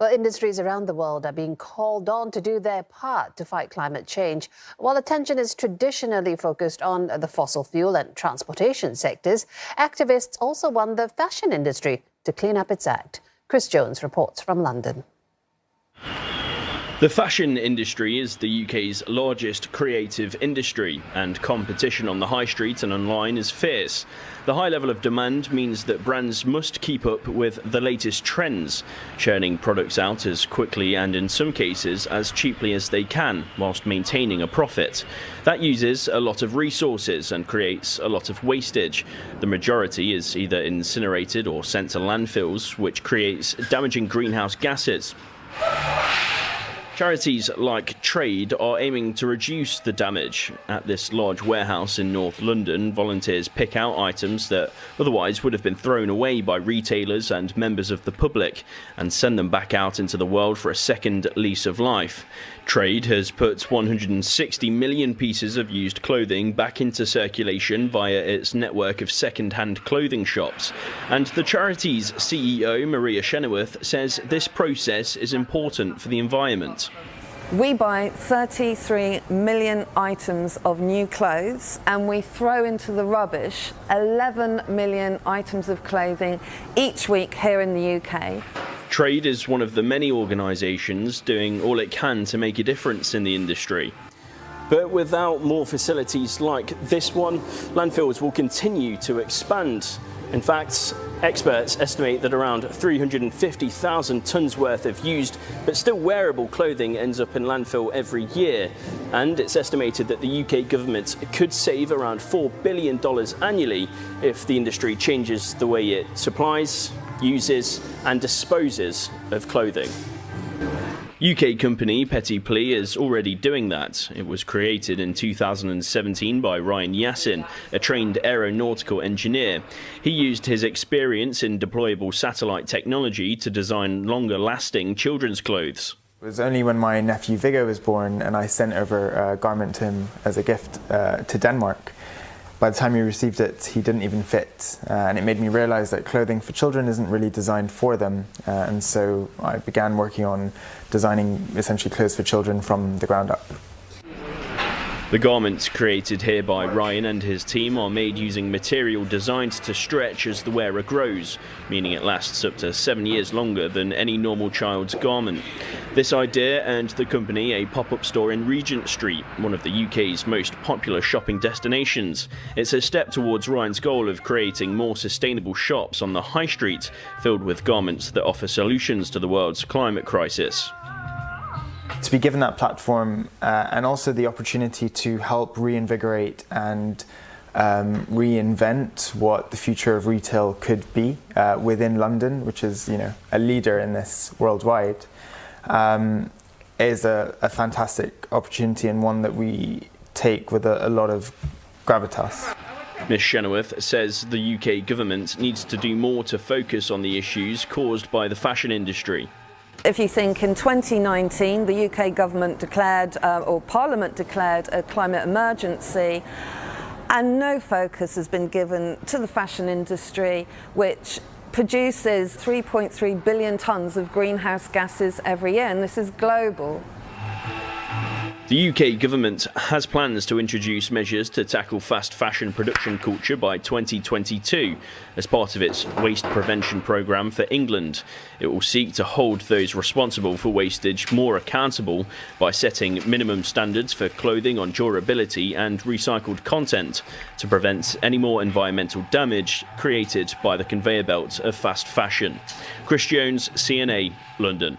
Well, industries around the world are being called on to do their part to fight climate change. While attention is traditionally focused on the fossil fuel and transportation sectors, activists also want the fashion industry to clean up its act. Chris Jones reports from London. The fashion industry is the UK's largest creative industry, and competition on the high street and online is fierce. The high level of demand means that brands must keep up with the latest trends, churning products out as quickly and in some cases as cheaply as they can, whilst maintaining a profit. That uses a lot of resources and creates a lot of wastage. The majority is either incinerated or sent to landfills, which creates damaging greenhouse gases. Charities like Trade are aiming to reduce the damage. At this large warehouse in North London, volunteers pick out items that otherwise would have been thrown away by retailers and members of the public and send them back out into the world for a second lease of life. Trade has put 160 million pieces of used clothing back into circulation via its network of second-hand clothing shops. And the charity's CEO, Maria Chenoweth, says this process is important for the environment. We buy 33 million items of new clothes and we throw into the rubbish 11 million items of clothing each week here in the UK. Trade is one of the many organisations doing all it can to make a difference in the industry. But without more facilities like this one, landfills will continue to expand. In fact, experts estimate that around 350,000 tonnes worth of used but still wearable clothing ends up in landfill every year. And it's estimated that the UK government could save around $4 billion annually if the industry changes the way it supplies, uses and disposes of clothing. UK company Petit Plis is already doing that. It was created in 2017 by Ryan Yassin, a trained aeronautical engineer. He used his experience in deployable satellite technology to design longer-lasting children's clothes. It was only when my nephew Viggo was born and I sent over a garment to him as a gift to Denmark. By the time he received it, he didn't even fit, and it made me realise that clothing for children isn't really designed for them, and so I began working on designing essentially clothes for children from the ground up. The garments created here by Ryan and his team are made using material designed to stretch as the wearer grows, meaning it lasts up to 7 years longer than any normal child's garment. This idea earned the company a pop-up store in Regent Street, one of the UK's most popular shopping destinations. It's a step towards Ryan's goal of creating more sustainable shops on the high street, filled with garments that offer solutions to the world's climate crisis. To be given that platform and also the opportunity to help reinvigorate and reinvent what the future of retail could be within London, which is, a leader in this worldwide, is a fantastic opportunity and one that we take with a lot of gravitas. Ms Chenoweth says the UK government needs to do more to focus on the issues caused by the fashion industry. If you think in 2019 the UK government declared, or Parliament declared, a climate emergency, and no focus has been given to the fashion industry, which produces 3.3 billion tonnes of greenhouse gases every year, and this is global. The UK government has plans to introduce measures to tackle fast fashion production culture by 2022 as part of its waste prevention programme for England. It will seek to hold those responsible for wastage more accountable by setting minimum standards for clothing on durability and recycled content to prevent any more environmental damage created by the conveyor belt of fast fashion. Chris Jones, CNA, London.